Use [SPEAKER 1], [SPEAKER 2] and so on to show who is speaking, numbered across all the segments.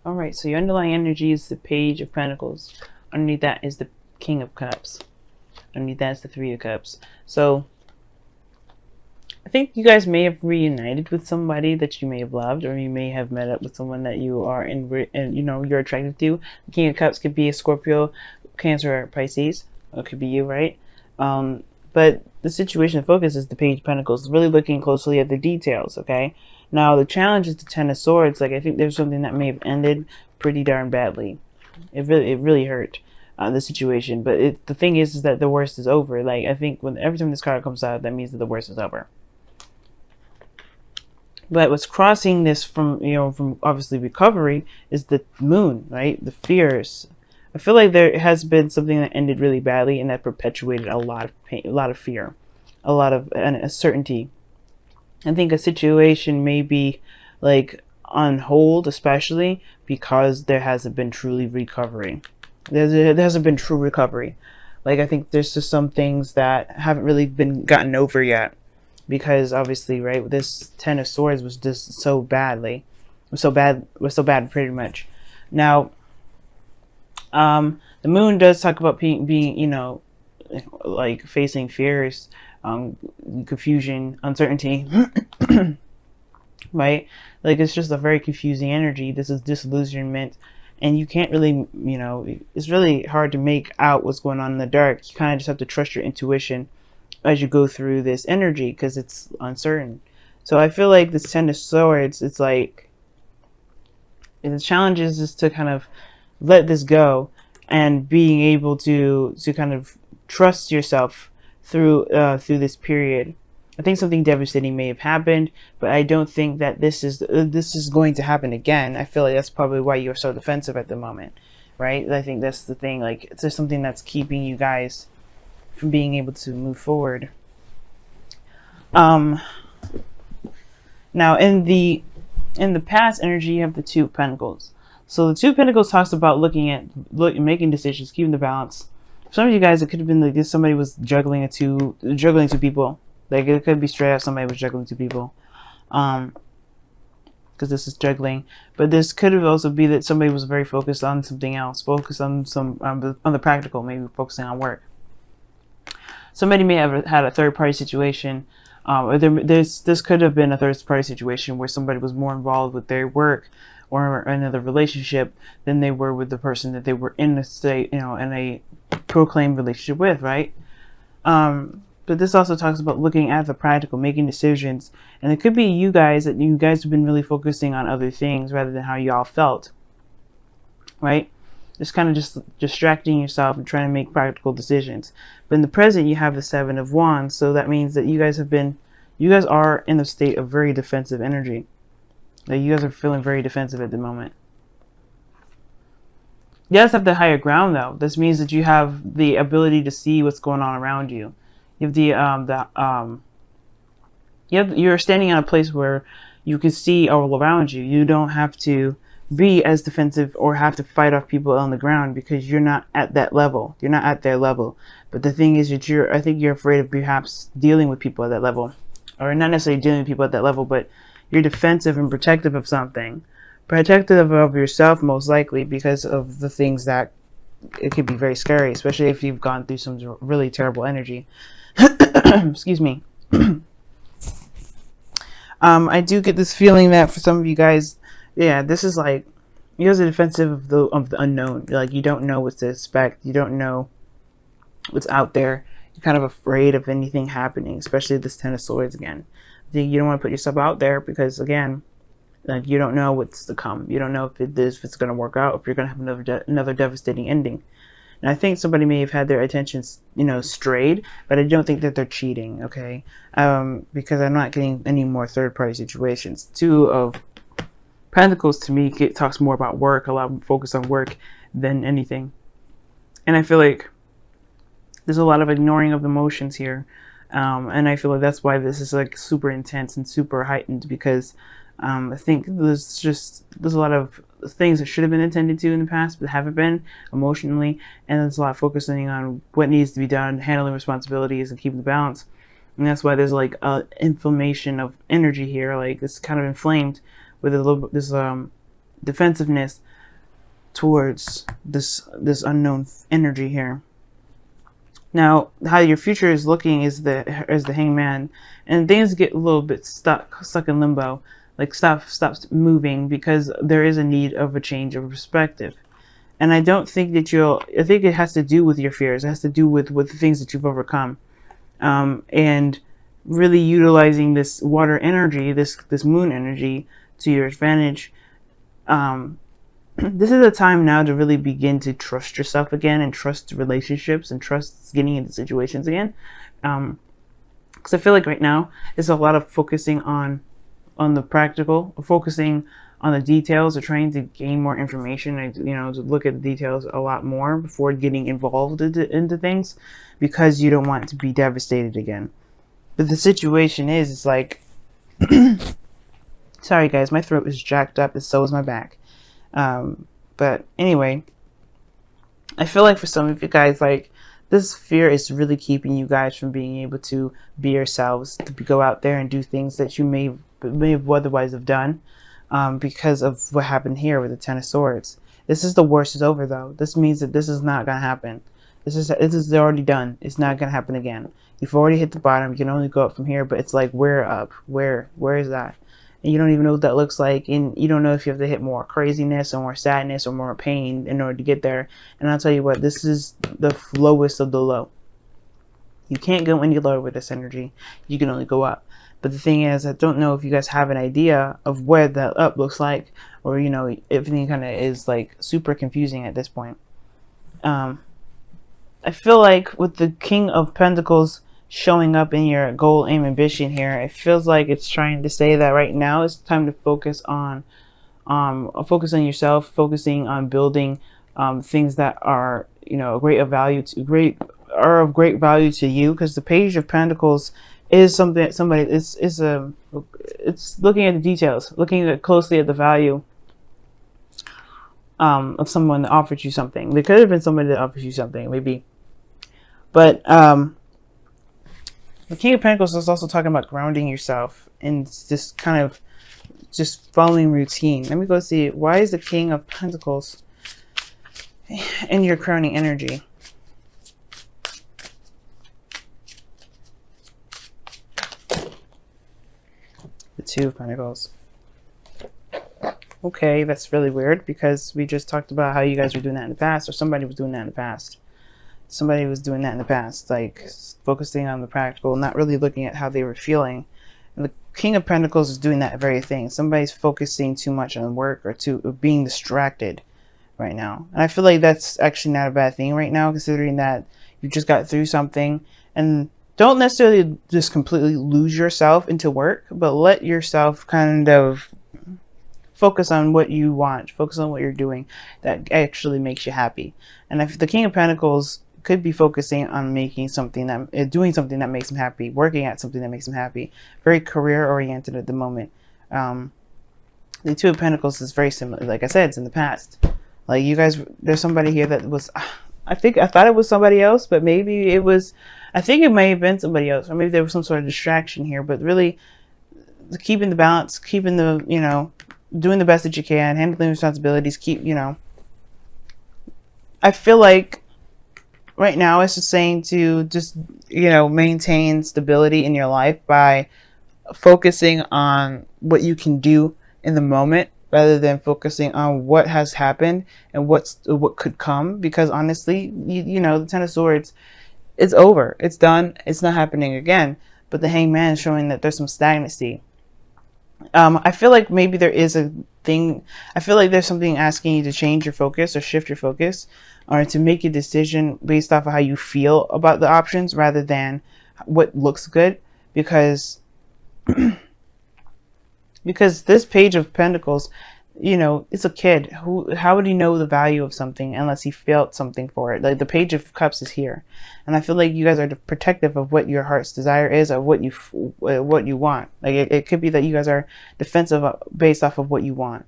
[SPEAKER 1] All right, so your underlying energy is the Page of Pentacles. Underneath that is the King of Cups. Underneath that is the Three of Cups. So I think you guys may have reunited with somebody that you may have loved, or you may have met up with someone that you are and you're attracted to. The King of Cups could be a Scorpio, Cancer, or Pisces. It could be you, right? But the situation focus is the Page of Pentacles, really looking closely at the details. Okay. Now the challenge is the Ten of Swords. Like I think there's something that may have ended pretty darn badly. It really hurt. The situation, but the thing is that the worst is over. Like I think when every time this card comes out, that means that the worst is over. But what's crossing this from obviously recovery is the moon, right? The fears. I feel like there has been something that ended really badly and that perpetuated a lot of pain, a lot of fear, a lot of uncertainty. I think a situation may be like on hold, especially because there hasn't been truly recovery. There hasn't been true recovery. Like I think there's just some things that haven't really been gotten over yet. Because obviously, right, this Ten of Swords was just so bad pretty much. Now, the moon does talk about being like facing fears, confusion, uncertainty, right? Like it's just a very confusing energy. This is disillusionment, and you can't really, it's really hard to make out what's going on in the dark. You kind of just have to trust your intuition as you go through this energy because it's uncertain. So I feel like this Ten of Swords, it's like the challenge is just to kind of let this go and being able to kind of trust yourself through this period. I think something devastating may have happened, but I don't think that this is going to happen again. I feel like that's probably why you're so defensive at the moment, right? I think that's the thing. Like, it's just something that's keeping you guys from being able to move forward. Now in the past energy, you have the Two of Pentacles. So the Two of Pentacles talks about making decisions, keeping the balance. For some of you guys, it could have been like somebody was juggling two people. Like it could be straight up somebody was juggling two people. Because this is juggling, but this could have also be that somebody was very focused on something else, focused on on the practical, maybe focusing on work. Somebody may have had a third-party situation, or this could have been a third-party situation where somebody was more involved with their work or another relationship than they were with the person that they were in a state, in a proclaimed relationship with, right? But this also talks about looking at the practical, making decisions, and it could be you guys have been really focusing on other things rather than how y'all felt, right? Just kind of just distracting yourself and trying to make practical decisions. But in the present, you have the Seven of Wands, so that means that you guys are in a state of very defensive energy. Like you guys are feeling very defensive at the moment. You guys have the higher ground though. This means that you have the ability to see what's going on around you. You have you're standing in a place where you can see all around you. You don't have to be as defensive or have to fight off people on the ground because you're not at that level. You're not at their level. But the thing is that I think you're afraid of perhaps dealing with people at that level, or not necessarily dealing with people at that level, but you're defensive and protective of something, protective of yourself most likely because of the things that it could be very scary, especially if you've gone through some really terrible energy. Excuse me. I do get this feeling that for some of you guys, yeah, this is like you guys are defensive of the unknown. Like you don't know what to expect. You don't know what's out there. You're kind of afraid of anything happening, especially this Ten of Swords again. I think you don't want to put yourself out there because again, like you don't know what's to come. You don't know if it's going to work out, if you're going to have another devastating ending. And I think somebody may have had their attentions, strayed, but I don't think that they're cheating, okay? Because I'm not getting any more third-party situations. Two of Pentacles to me talks more about work, a lot more focus on work than anything. And I feel like there's a lot of ignoring of emotions here. And I feel like that's why this is like super intense and super heightened because I think there's a lot of things that should have been attended to in the past but haven't been emotionally, and there's a lot of focusing on what needs to be done, handling responsibilities and keeping the balance. And that's why there's like inflammation of energy here, like it's kind of inflamed with a little this defensiveness towards this unknown energy here. Now, how your future is looking is the Hangman, and things get a little bit stuck in limbo, like stops moving because there is a need of a change of perspective. And I don't think that I think it has to do with your fears. It has to do with the things that you've overcome, and really utilizing this water energy, this moon energy, to your advantage. This is a time now to really begin to trust yourself again, and trust relationships, and trust getting into situations again. Because I feel like right now it's a lot of focusing on the practical, focusing on the details, or trying to gain more information, and to look at the details a lot more before getting involved into things, because you don't want to be devastated again. But the situation is, it's like, sorry guys, my throat is jacked up, and so is my back. But anyway, I feel like for some of you guys, like, this fear is really keeping you guys from being able to be yourselves, to go out there and do things that you may have otherwise have done, because of what happened here with the Ten of Swords. This is the worst is over, though. This means that this is not gonna happen. This is already done. It's not gonna happen again. You've already hit the bottom. You can only go up from here, but it's like, where up? Where is that? And you don't even know what that looks like, and you don't know if you have to hit more craziness or more sadness or more pain in order to get there. And I'll tell you what, this is the lowest of the low. You can't go any lower with this energy. You can only go up. But the thing is, I don't know if you guys have an idea of where that up looks like, or everything kind of is like super confusing at this point. I feel like with the King of Pentacles showing up in your goal, aim, ambition here, it feels like it's trying to say that right now it's time to focus on yourself, focusing on building things that are of great value to you, because the Page of Pentacles is something that somebody it's looking at the details, looking closely at the value of someone that offered you something. There could have been somebody that offers you something, maybe, but the King of Pentacles is also talking about grounding yourself and just kind of just following routine. Let me go see, why is the King of Pentacles in your crowning energy? The Two of Pentacles. Okay, that's really weird, because we just talked about how you guys were doing that in the past, or somebody was doing that in the past. Somebody was doing that in the past, like focusing on the practical, not really looking at how they were feeling. And the King of Pentacles is doing that very thing. Somebody's focusing too much on work, or being distracted right now. And I feel like that's actually not a bad thing right now, considering that you just got through something. And don't necessarily just completely lose yourself into work, but let yourself kind of focus on what you want, focus on what you're doing that actually makes you happy. And if the King of Pentacles could be focusing on doing something that makes him happy, working at something that makes him happy, very career oriented at the moment. The Two of Pentacles is very similar. Like I said, it's in the past. Like, you guys, there's somebody here that was, I thought it was somebody else, but maybe it was, I think it may have been somebody else, or maybe there was some sort of distraction here. But really, keeping the balance, keeping the, doing the best that you can, handling responsibilities, I feel like right now it's just saying to just, maintain stability in your life by focusing on what you can do in the moment, rather than focusing on what has happened and what could come. Because honestly, the Ten of Swords, it's over, it's done, it's not happening again. But the Hangman is showing that there's some stagnancy. I feel like maybe there is a thing, I feel like there's something asking you to change your focus, or shift your focus, or to make a decision based off of how you feel about the options, rather than what looks good. Because because this Page of Pentacles, it's a kid. How would he know the value of something unless he felt something for it? Like, the Page of Cups is here, and I feel like you guys are protective of what your heart's desire is, or what you want. Like, it could be that you guys are defensive based off of what you want,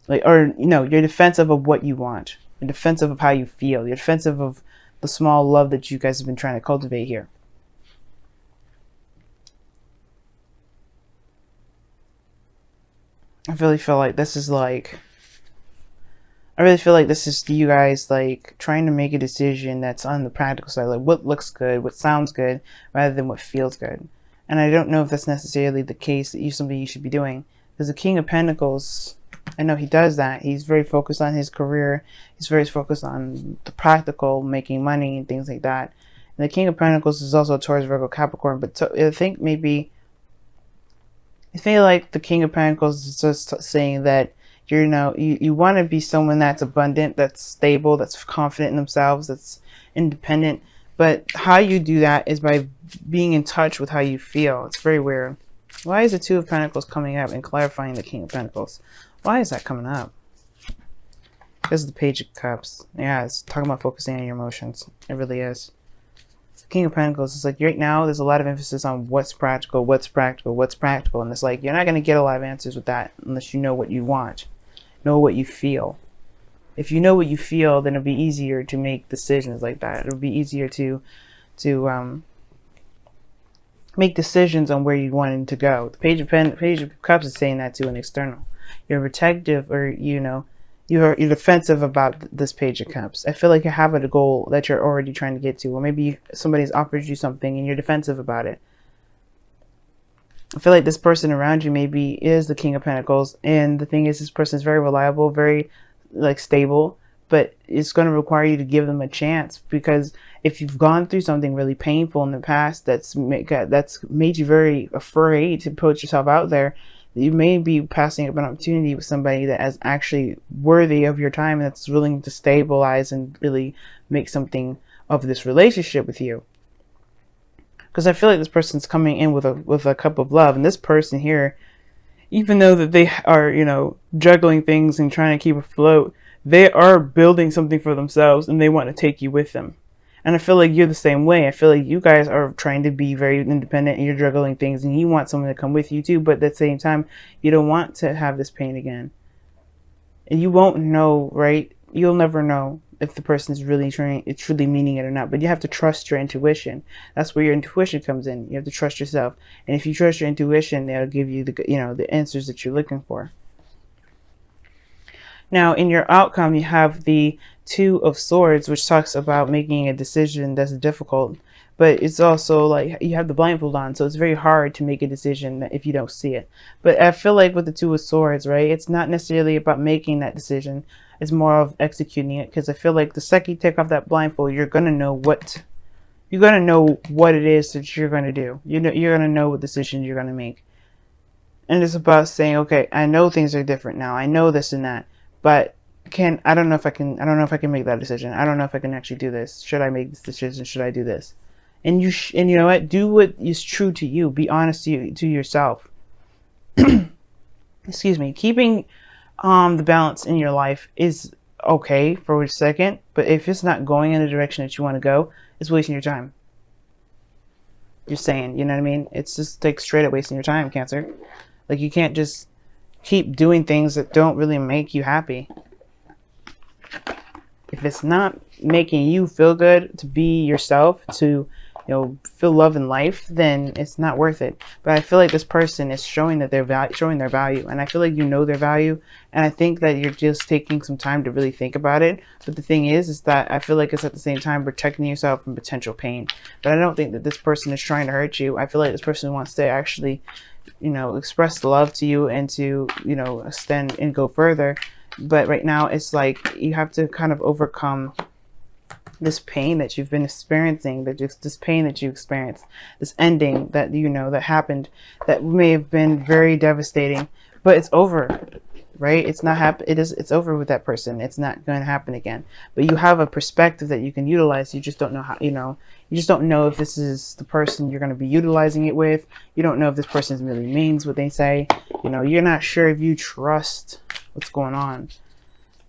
[SPEAKER 1] you're defensive of what you want. You're defensive of how you feel. You're defensive of the small love that you guys have been trying to cultivate here. I really feel like this is like I really feel like this is you guys like trying to make a decision that's on the practical side, like what looks good, what sounds good, rather than what feels good. And I don't know if that's necessarily the case that something you should be doing, because the King of Pentacles, I know he does that. He's very focused on his career. He's very focused on the practical, making money and things like that. And the King of Pentacles is also Taurus, Virgo, Capricorn. But I think maybe, I feel like the King of Pentacles is just saying that you want to be someone that's abundant, that's stable, that's confident in themselves, that's independent. But how you do that is by being in touch with how you feel. It's very weird. Why is the Two of Pentacles coming up and clarifying the King of Pentacles? Why is that coming up? Because of the Page of Cups. Yeah, it's talking about focusing on your emotions. It really is. The King of Pentacles is like, right now there's a lot of emphasis on what's practical, what's practical, what's practical. And it's like, you're not going to get a lot of answers with that unless you know what you want. Know what you feel. If you know what you feel, then it'll be easier to make decisions like that. It'll be easier to make decisions on where you want to go. The Page of Cups is saying that to an external. You're protective, or you're defensive about this Page of Cups. I feel like you have a goal that you're already trying to get to, or maybe somebody's offered you something and you're defensive about it. I feel like this person around you maybe is the King of Pentacles, and the thing is, this person is very reliable, very like stable, but it's going to require you to give them a chance, because if you've gone through something really painful in the past that's made you very afraid to put yourself out there, you may be passing up an opportunity with somebody that is actually worthy of your time, and that's willing to stabilize and really make something of this relationship with you. Because I feel like this person's coming in with a cup of love, and this person here, even though that they are, juggling things and trying to keep afloat, they are building something for themselves, and they want to take you with them. And I feel like you're the same way. I feel like you guys are trying to be very independent, and you're juggling things, and you want someone to come with you too, but at the same time, you don't want to have this pain again. And you won't know, right? You'll never know if the person is really truly meaning it or not. But you have to trust your intuition. That's where your intuition comes in. You have to trust yourself. And if you trust your intuition, that'll give you the answers that you're looking for. Now, in your outcome, you have the Two of Swords, which talks about making a decision that's difficult. But it's also like you have the blindfold on, so it's very hard to make a decision if you don't see it. But I feel like with the Two of Swords, right, it's not necessarily about making that decision. It's more of executing it, because I feel like the second you take off that blindfold, you're gonna know what it is that you're gonna do. You're gonna know what decision you're gonna make. And it's about saying, okay, I know things are different now. I know this and that, but I don't know if I can make that decision. I don't know if I can actually do this. Should I make this decision? Should I do this? And you know what? Do what is true to you. Be honest to yourself. Excuse me. Keeping the balance in your life is okay for a second, but if it's not going in the direction that you want to go, it's wasting your time. You're saying, you know what I mean? It's just like straight up wasting your time, Cancer. Like, you can't just keep doing things that don't really make you happy. If it's not making you feel good to be yourself, to feel love in life, then it's not worth it. But I feel like this person is showing that showing their value, and I feel like you know their value, and I think that you're just taking some time to really think about it. But the thing is that I feel like it's at the same time protecting yourself from potential pain. But I don't think that this person is trying to hurt you. I feel like this person wants to actually express love to you and to extend and go further. But right now it's like you have to kind of overcome this pain that you've been experiencing, this pain that you experienced, this ending that that happened, that may have been very devastating, but it's over, right? It's not it's over with that person. It's not going to happen again. But you have a perspective that you can utilize. You just don't know how, you just don't know if this is the person you're going to be utilizing it with. You don't know if this person really means what they say. You're not sure if you trust what's going on.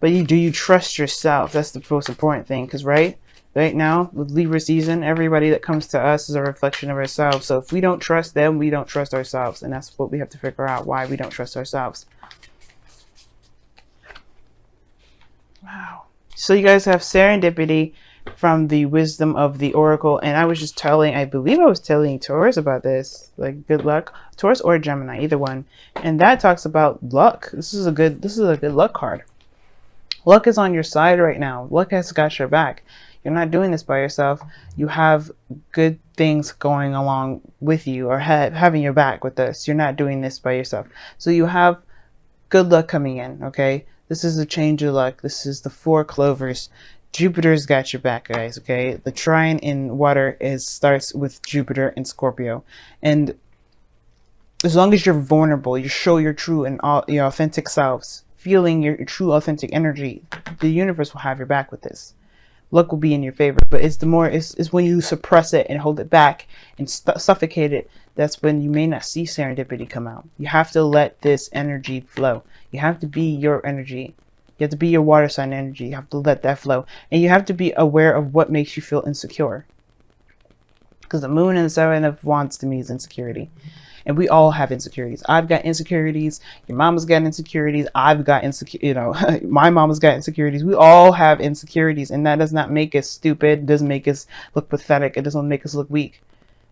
[SPEAKER 1] But do you trust yourself? That's the most important thing, because right now with Libra season, everybody that comes to us is a reflection of ourselves. So if we don't trust them, we don't trust ourselves, and that's what we have to figure out, why we don't trust ourselves. Wow. So you guys have serendipity from the wisdom of the oracle, and I believe I was telling Taurus about this, like good luck, Taurus or Gemini, either one, and that talks about luck. This is a good luck card. Luck is on your side right now. Luck has got your back. You're not doing this by yourself. You have good things going along with you, or having your back with this. You're not doing this by yourself. So you have good luck coming in, okay? This is a change of luck. This is the 4 clovers. Jupiter's got your back, guys, okay? The trine in water starts with Jupiter and Scorpio. And as long as you're vulnerable, you show your true and your authentic selves, feeling your true authentic energy, the universe will have your back with this. Luck will be in your favor, but it's when you suppress it and hold it back and suffocate it, that's when you may not see serendipity come out. You have to let this energy flow. You have to be your energy. You have to be your water sign energy. You have to let that flow, and you have to be aware of what makes you feel insecure, because the moon and the 7 of Wands to me is insecurity. And we all have insecurities. I've got insecurities. Your mama's got insecurities. I've got my mama's got insecurities. We all have insecurities, and that does not make us stupid. It doesn't make us look pathetic. It doesn't make us look weak.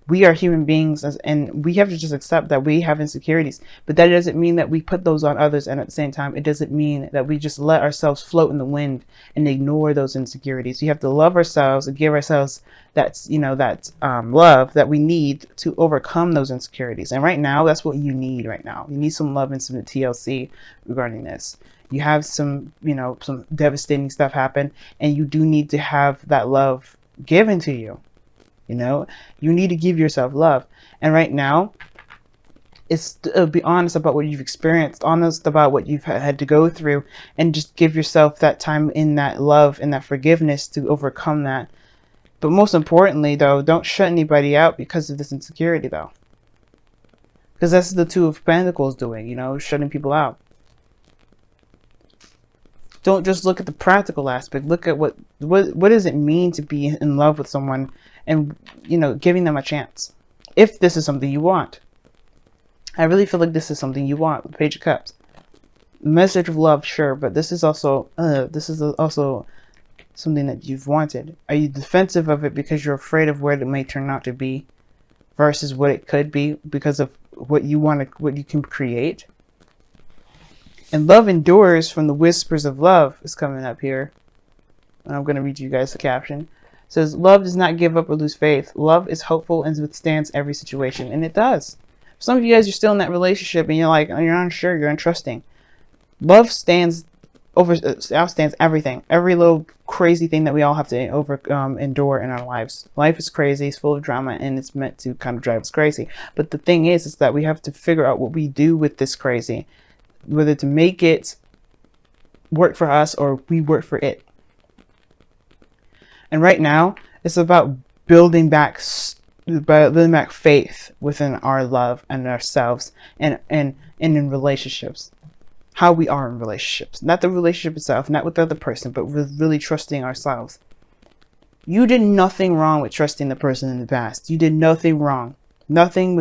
[SPEAKER 1] We are human beings, and we have to just accept that we have insecurities. But that doesn't mean that we put those on others, and at the same time, it doesn't mean that we just let ourselves float in the wind and ignore those insecurities. You have to love ourselves and give ourselves that love that we need to overcome those insecurities. And right now, that's what you need right now. You need some love and some TLC regarding this. You have some devastating stuff happen, and you do need to have that love given to you. You need to give yourself love. And right now, it's be honest about what you've experienced, honest about what you've had to go through, and just give yourself that time in that love and that forgiveness to overcome that. But most importantly, though, don't shut anybody out because of this insecurity, though. Because that's the 2 of Pentacles doing, shutting people out. Don't just look at the practical aspect. Look at what does it mean to be in love with someone, and giving them a chance. If this is something you want, I really feel like this is something you want. The Page of Cups, message of love, sure, but this is also something that you've wanted. Are you defensive of it because you're afraid of what it may turn out to be, versus what it could be because of what you want, what you can create? And love endures from the whispers of love is coming up here. And I'm going to read you guys the caption. It says, love does not give up or lose faith. Love is hopeful and withstands every situation. And it does. Some of you guys are still in that relationship and you're unsure, you're untrusting. Love outstands everything. Every little crazy thing that we all have to endure in our lives. Life is crazy, it's full of drama, and it's meant to kind of drive us crazy. But the thing is that we have to figure out what we do with this crazy. Whether to make it work for us or we work for it. And right now, it's about building back faith within our love and ourselves, and in relationships. How we are in relationships. Not the relationship itself, not with the other person, but with really trusting ourselves. You did nothing wrong with trusting the person in the past. You did nothing wrong. Nothing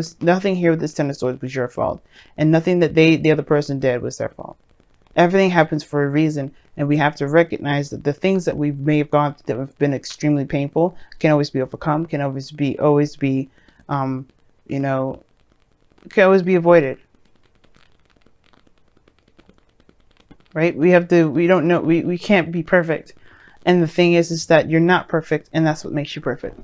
[SPEAKER 1] here with this 10 of Swords was your fault. And nothing that the other person did was their fault. Everything happens for a reason, and we have to recognize that the things that we may have gone through that have been extremely painful can always be overcome, can always be can always be avoided. Right? We can't be perfect. And the thing is that you're not perfect, and that's what makes you perfect.